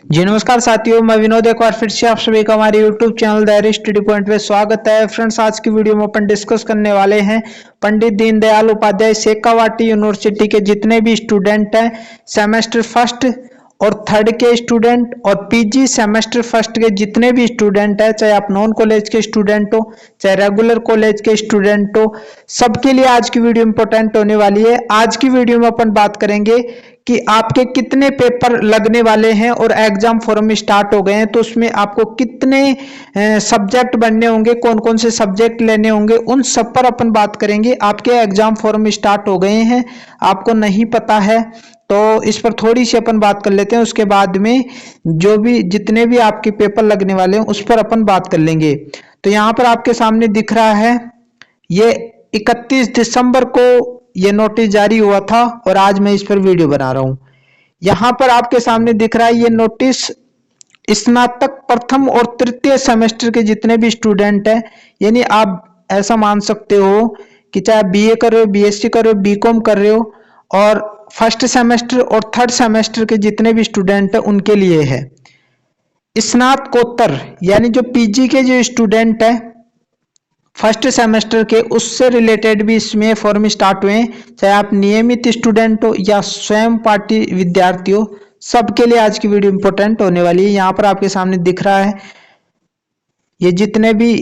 जी नमस्कार साथियों, मैं विनोद एक बार फिर से आप सभी का हमारे YouTube channel diary study point पे स्वागत है। फ्रेंड्स, आज की वीडियो में अपन डिस्कस करने वाले हैं पंडित दीनदयाल उपाध्याय शेखावाटी यूनिवर्सिटी के जितने भी स्टूडेंट हैं, सेमेस्टर फर्स्ट और थर्ड के स्टूडेंट और पीजी सेमेस्टर फर्स्ट के जितने भी स्टूडेंट हैं, चाहे आप नॉन कॉलेज के स्टूडेंट हो चाहे रेगुलर कॉलेज के स्टूडेंट हो, सबके लिए आज की वीडियो इंपॉर्टेंट होने वाली है। आज की वीडियो में अपन बात करेंगे कि आपके कितने पेपर लगने वाले हैं और एग्जाम फॉर्म स्टार्ट हो गए हैं, तो उसमें आपको कितने सब्जेक्ट बनने होंगे, कौन कौन से सब्जेक्ट लेने होंगे, उन सब पर अपन बात करेंगे। आपके एग्जाम फॉर्म स्टार्ट हो गए हैं, आपको नहीं पता है तो इस पर थोड़ी सी अपन बात कर लेते हैं। उसके बाद में जो भी जितने भी आपके पेपर लगने वाले हैं उस पर अपन बात कर लेंगे। तो यहाँ पर आपके सामने दिख रहा है, ये 31 दिसंबर को ये नोटिस जारी हुआ था और आज मैं इस पर वीडियो बना रहा हूं। यहां पर आपके सामने दिख रहा है ये नोटिस स्नातक प्रथम और तृतीय सेमेस्टर के जितने भी स्टूडेंट हैं, यानी आप ऐसा मान सकते हो कि चाहे बीए कर रहे हो, बीएससी कर रहे हो, बीकॉम कर रहे हो, और फर्स्ट सेमेस्टर और थर्ड सेमेस्टर के जितने भी स्टूडेंट हैं उनके लिए है। स्नातकोत्तर यानी जो पीजी के जो स्टूडेंट हैं फर्स्ट सेमेस्टर के, उससे रिलेटेड भी इसमें फॉर्म स्टार्ट हुए हैं, चाहे आप नियमित स्टूडेंट हो या स्वयं पाठी विद्यार्थी हो, सबके लिए आज की वीडियो इंपॉर्टेंट होने वाली है। यहाँ पर आपके सामने दिख रहा है ये जितने भी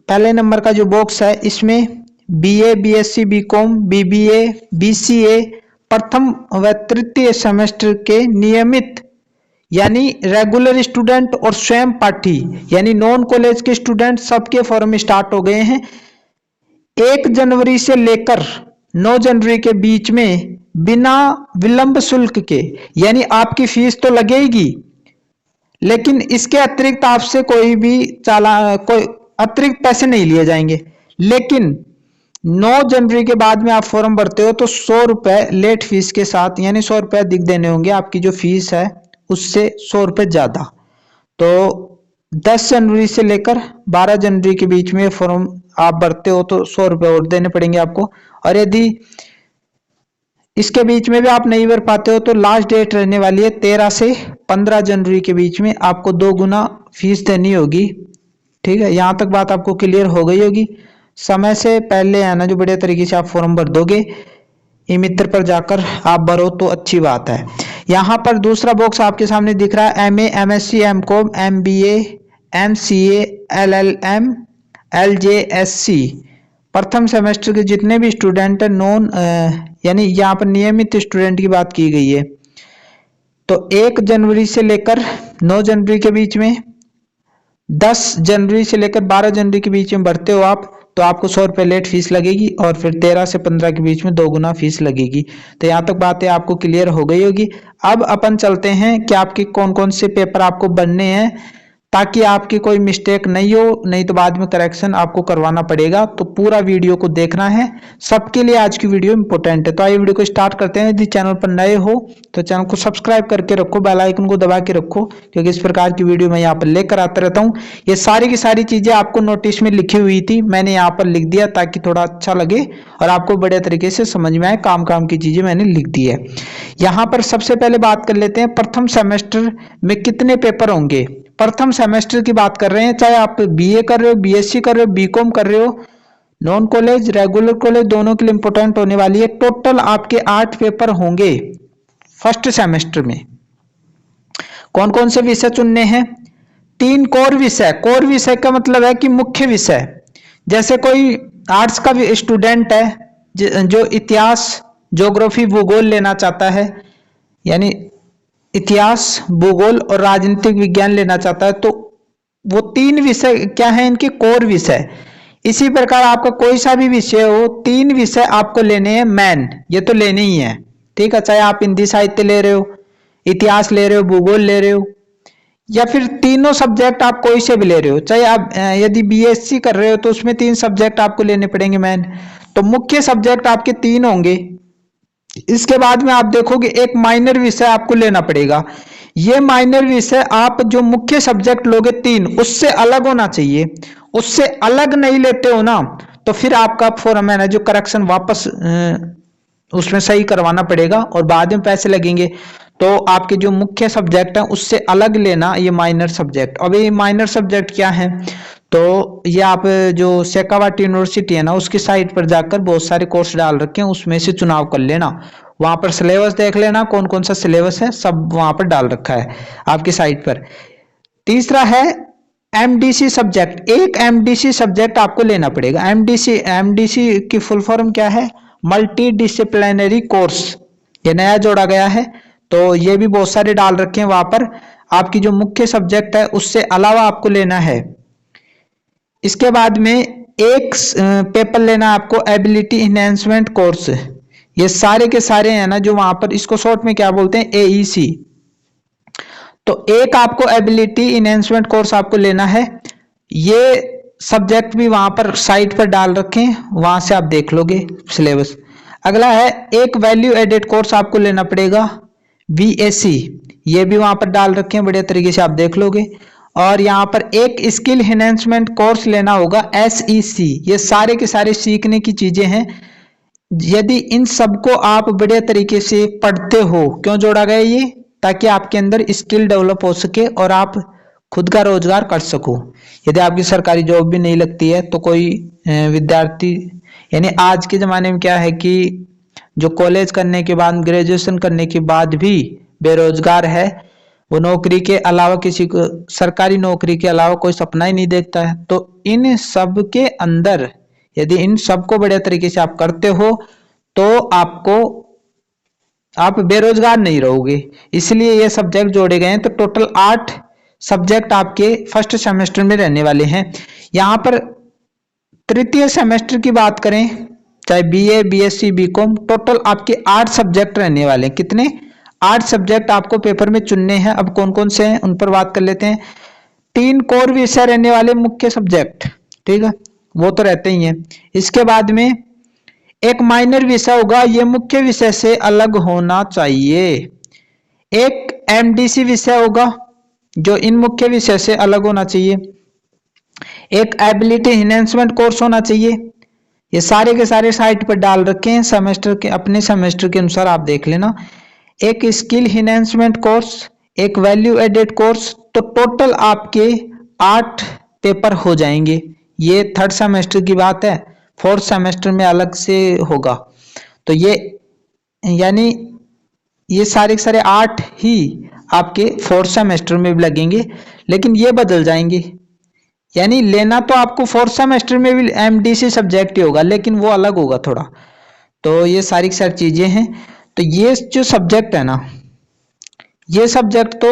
पहले नंबर का जो बॉक्स है, इसमें BA, BSc, BCom, BBA, BCA प्रथम व तृतीय सेमेस्टर के नियमित यानी रेगुलर स्टूडेंट और स्वयं पाठी यानी नॉन कॉलेज के स्टूडेंट, सबके फॉर्म स्टार्ट हो गए हैं। 1 जनवरी से लेकर 9 जनवरी के बीच में बिना विलंब शुल्क के, यानी आपकी फीस तो लगेगी लेकिन इसके अतिरिक्त आपसे कोई अतिरिक्त पैसे नहीं लिए जाएंगे। लेकिन 9 जनवरी के बाद में आप फॉर्म भरते हो तो 100 रुपए लेट फीस के साथ, यानी 100 रुपए अधिक देने होंगे, आपकी जो फीस है उससे 100 रुपए ज्यादा। तो 10 जनवरी से लेकर 12 जनवरी के बीच में फॉर्म आप भरते हो तो 100 रुपए और देने पड़ेंगे आपको। और यदि इसके बीच में भी आप नहीं भर पाते हो तो लास्ट डेट रहने वाली है 13 से 15 जनवरी के बीच में, आपको 2 गुना फीस देनी होगी। ठीक है, यहां तक बात आपको क्लियर हो गई होगी। समय से पहले आना जो बढ़िया तरीके से आप फॉर्म भर दोगे, ई मित्र पर जाकर आप भरो तो अच्छी बात है। यहाँ पर दूसरा बॉक्स आपके सामने दिख रहा है MA, MSc, MCom, MBA, MCA, LLM, LJSC प्रथम सेमेस्टर के जितने भी स्टूडेंट है नॉन यानी यहाँ पर नियमित स्टूडेंट की बात की गई है। तो 1 जनवरी से लेकर 9 जनवरी के बीच में, 10 जनवरी से लेकर 12 जनवरी के बीच में भरते हो आप तो आपको 100 रुपये लेट फीस लगेगी और फिर 13 से 15 के बीच में 2 गुना फीस लगेगी। तो यहाँ तक बातें आपको क्लियर हो गई होगी। अब अपन चलते हैं कि आपके कौन कौन से पेपर आपको बनने हैं, ताकि आपकी कोई मिस्टेक नहीं हो, नहीं तो बाद में करेक्शन आपको करवाना पड़ेगा। तो पूरा वीडियो को देखना है, सबके लिए आज की वीडियो इंपॉर्टेंट है। तो आइए वीडियो को स्टार्ट करते हैं। यदि चैनल पर नए हो तो चैनल को सब्सक्राइब करके रखो, बेल आइकन को दबा के रखो, क्योंकि इस प्रकार की वीडियो मैं यहाँ पर लेकर आता रहता हूँ। ये सारी की सारी चीजें आपको नोटिस में लिखी हुई थी, मैंने यहाँ पर लिख दिया ताकि थोड़ा अच्छा लगे और आपको बढ़िया तरीके से समझ में आए। काम काम की चीजें मैंने लिख दी है। यहाँ पर सबसे पहले बात कर लेते हैं प्रथम सेमेस्टर में कितने पेपर होंगे। प्रथम सेमेस्टर की बात कर रहे हैं, चाहे आप बीए कर रहे हो, बीएससी कर रहे हो, बीकॉम कर रहे हो, नॉन कॉलेज रेगुलर कॉलेज, दोनों के लिए इंपॉर्टेंट होने वाली है। टोटल आपके 8 पेपर होंगे फर्स्ट सेमेस्टर में। कौन कौन से विषय चुनने हैं? 3 कोर विषय। कोर विषय का मतलब है कि मुख्य विषय। जैसे कोई आर्ट्स का भी स्टूडेंट है जो इतिहास, ज्योग्राफी, भूगोल लेना चाहता है, यानी इतिहास, भूगोल और राजनीतिक विज्ञान लेना चाहता है, तो वो 3 विषय क्या है, इनके कोर विषय। इसी प्रकार आपका कोई सा भी विषय हो, 3 विषय आपको लेने हैं मेन, ये तो लेने ही है। ठीक है, चाहे आप हिंदी साहित्य ले रहे हो, इतिहास ले रहे हो, भूगोल ले रहे हो, या फिर तीनों सब्जेक्ट आप कोई से भी ले रहे हो। चाहे आप यदि बीएससी कर रहे हो तो उसमें 3 सब्जेक्ट आपको लेने पड़ेंगे मेन। तो मुख्य सब्जेक्ट आपके 3 होंगे। इसके बाद में आप देखोगे एक माइनर विषय आपको लेना पड़ेगा। ये माइनर विषय आप जो मुख्य सब्जेक्ट लोगे 3, उससे अलग होना चाहिए। उससे अलग नहीं लेते हो ना तो फिर आपका फॉर्म है ना जो करेक्शन वापस उसमें सही करवाना पड़ेगा और बाद में पैसे लगेंगे। तो आपके जो मुख्य सब्जेक्ट है उससे अलग लेना ये माइनर सब्जेक्ट। अब ये माइनर सब्जेक्ट क्या है, तो ये आप जो शेखावाटी यूनिवर्सिटी है ना उसकी साइट पर जाकर बहुत सारे कोर्स डाल रखे हैं, उसमें से चुनाव कर लेना। वहां पर सिलेबस देख लेना कौन कौन सा सिलेबस है, सब वहां पर डाल रखा है आपकी साइट पर। तीसरा है एमडीसी सब्जेक्ट। एक एमडीसी सब्जेक्ट आपको लेना पड़ेगा। एमडीसी की फुल फॉर्म क्या है, मल्टी डिसिप्लिनरी कोर्स, ये नया जोड़ा गया है। तो ये भी बहुत सारे डाल रखे हैं वहां पर। आपकी जो मुख्य सब्जेक्ट है उससे अलावा आपको लेना है। इसके बाद में एक पेपर लेना आपको एबिलिटी इनहेंसमेंट कोर्स। ये सारे के सारे हैं ना जो वहां पर, इसको शॉर्ट में क्या बोलते हैं, एईसी। तो एक आपको एबिलिटी इनहेंसमेंट कोर्स आपको लेना है। ये सब्जेक्ट भी वहां पर साइट पर डाल रखे हैं, वहां से आप देख लोगे सिलेबस। अगला है एक वैल्यू एडेड कोर्स आपको लेना पड़ेगा, VAC। ये भी वहां पर डाल रखे हैं, बढ़िया तरीके से आप देख लोगे। और यहाँ पर एक स्किल एनहेंसमेंट कोर्स लेना होगा, SEC। ये सारे के सारे सीखने की चीजें हैं। यदि इन सबको आप बढ़िया तरीके से पढ़ते हो, क्यों जोड़ा गया ये, ताकि आपके अंदर स्किल डेवलप हो सके और आप खुद का रोजगार कर सको। यदि आपकी सरकारी जॉब भी नहीं लगती है तो कोई विद्यार्थी, यानी आज के जमाने में क्या है कि जो कॉलेज करने के बाद, ग्रेजुएशन करने के बाद भी बेरोजगार है, वो नौकरी के अलावा किसी को, सरकारी नौकरी के अलावा कोई सपना ही नहीं देखता है। तो इन सब के अंदर यदि इन सबको बढ़िया तरीके से आप करते हो तो आप बेरोजगार नहीं रहोगे। इसलिए ये सब्जेक्ट जोड़े गए हैं। तो टोटल 8 सब्जेक्ट आपके फर्स्ट सेमेस्टर में रहने वाले हैं। यहाँ पर तृतीय सेमेस्टर की बात करें, चाहे BA, BSc, BCom, टोटल आपके 8 सब्जेक्ट रहने वाले हैं। कितने, 8 सब्जेक्ट आपको पेपर में चुनने हैं। अब कौन कौन से हैं उन पर बात कर लेते हैं। 3 कोर विषय रहने वाले मुख्य सब्जेक्ट, ठीक है, वो तो रहते ही हैं। इसके बाद में एक माइनर विषय होगा, ये मुख्य विषय से अलग होना चाहिए। एक MDC विषय होगा जो इन मुख्य विषय से अलग होना चाहिए। एक एबिलिटी एनहांसमेंट कोर्स होना चाहिए। ये सारे के सारे साइट पर डाल रखे हैं, सेमेस्टर के, अपने सेमेस्टर के अनुसार आप देख लेना। एक स्किल एनहांसमेंट कोर्स, एक वैल्यू एडेड कोर्स। तो टोटल आपके 8 पेपर हो जाएंगे। ये थर्ड सेमेस्टर की बात है, फोर्थ सेमेस्टर में अलग से होगा। तो ये यानी ये सारे के सारे 8 ही आपके फोर्थ सेमेस्टर में भी लगेंगे, लेकिन ये बदल जाएंगे। यानी लेना तो आपको फोर्थ सेमेस्टर में भी MDC सब्जेक्ट ही होगा, लेकिन वो अलग होगा थोड़ा। तो ये सारी की सारी चीजें हैं। तो ये जो सब्जेक्ट है ना, ये सब्जेक्ट तो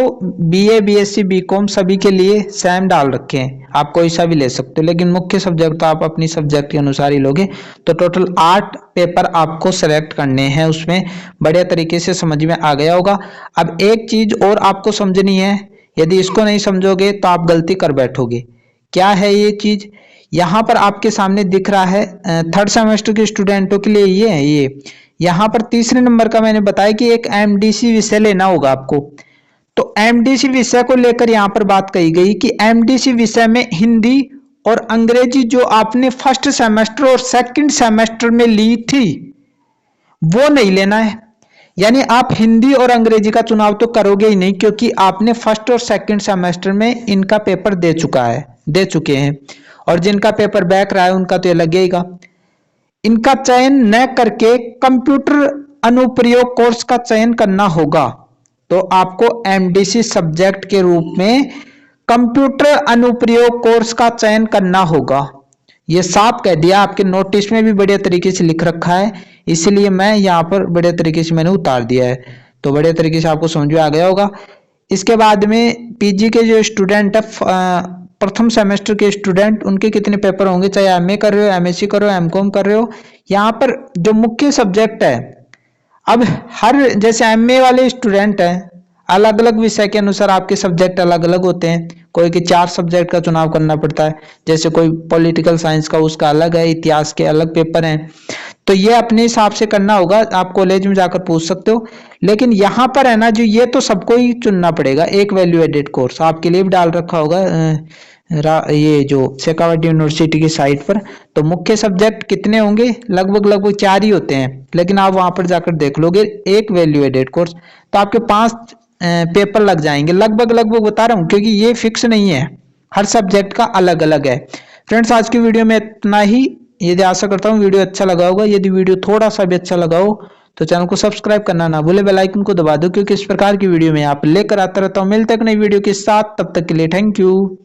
BA, BSc, BCom सभी के लिए सेम डाल रखे हैं, आप कोई सा भी ले सकते हो, लेकिन मुख्य सब्जेक्ट तो आप अपनी सब्जेक्ट के अनुसार ही लोगे। तो टोटल 8 पेपर आपको सेलेक्ट करने हैं, उसमें बढ़िया तरीके से समझ में आ गया होगा। अब एक चीज और आपको समझनी है, यदि इसको नहीं समझोगे तो आप गलती कर बैठोगे। क्या है ये चीज, यहाँ पर आपके सामने दिख रहा है थर्ड सेमेस्टर के स्टूडेंटों के लिए ये है। ये यहाँ पर तीसरे नंबर का मैंने बताया कि एक MDC विषय लेना होगा आपको। तो MDC विषय को लेकर यहाँ पर बात कही गई कि MDC विषय में हिंदी और अंग्रेजी जो आपने फर्स्ट सेमेस्टर और सेकंड सेमेस्टर में ली थी वो नहीं लेना है। यानी आप हिंदी और अंग्रेजी का चुनाव तो करोगे ही नहीं, क्योंकि आपने फर्स्ट और सेकंड सेमेस्टर में इनका पेपर दे चुके हैं। और जिनका पेपर बैक रहा है उनका तो ये लगेगा। इनका चयन न करके कंप्यूटर अनुप्रयोग कोर्स का चयन करना होगा। तो आपको MDC सब्जेक्ट के रूप में कंप्यूटर अनुप्रयोग कोर्स का चयन करना होगा। ये साफ कह दिया, आपके नोटिस में भी बढ़िया तरीके से लिख रखा है, इसलिए मैं यहाँ पर बढ़िया तरीके से मैंने उतार दिया है। तो बढ़िया तरीके से आपको समझ में आ गया होगा। इसके बाद में PG के जो स्टूडेंट है, प्रथम सेमेस्टर के स्टूडेंट, उनके कितने पेपर होंगे, चाहे MA कर रहे हो, MSc कर रहे हो, MCom कर रहे हो। यहाँ पर जो मुख्य सब्जेक्ट है, अब हर जैसे MA वाले स्टूडेंट हैं, अलग अलग विषय के अनुसार आपके सब्जेक्ट अलग अलग होते हैं। कोई के 4 सब्जेक्ट का चुनाव करना पड़ता है, जैसे कोई पॉलिटिकल साइंस का उसका अलग है, इतिहास के अलग पेपर हैं। तो ये अपने हिसाब से करना होगा, आप कॉलेज में जाकर पूछ सकते हो। लेकिन यहाँ पर है ना, जो ये तो सबको ही चुनना पड़ेगा। एक वैल्यू एडेड कोर्स आपके लिए भी डाल रखा होगा ये जो शेखावटी यूनिवर्सिटी की साइट पर। तो मुख्य सब्जेक्ट कितने होंगे, लगभग 4 ही होते हैं, लेकिन आप वहां पर जाकर देख लोगे एक वैल्यू एडेड कोर्स तो आपके 5 पेपर लग जाएंगे, लगभग बता रहा हूं, क्योंकि ये फिक्स नहीं है, हर सब्जेक्ट का अलग अलग है। फ्रेंड्स आज की वीडियो में इतना ही। यदि आशा करता हूँ वीडियो अच्छा लगा होगा। यदि वीडियो थोड़ा सा भी अच्छा लगा हो तो चैनल को सब्सक्राइब करना ना भूले, बेल आइकन को दबा दो, क्योंकि इस प्रकार की वीडियो में आप लेकर आता रहता हूँ। मिलते हैं नई वीडियो के साथ, तब तक के लिए थैंक यू।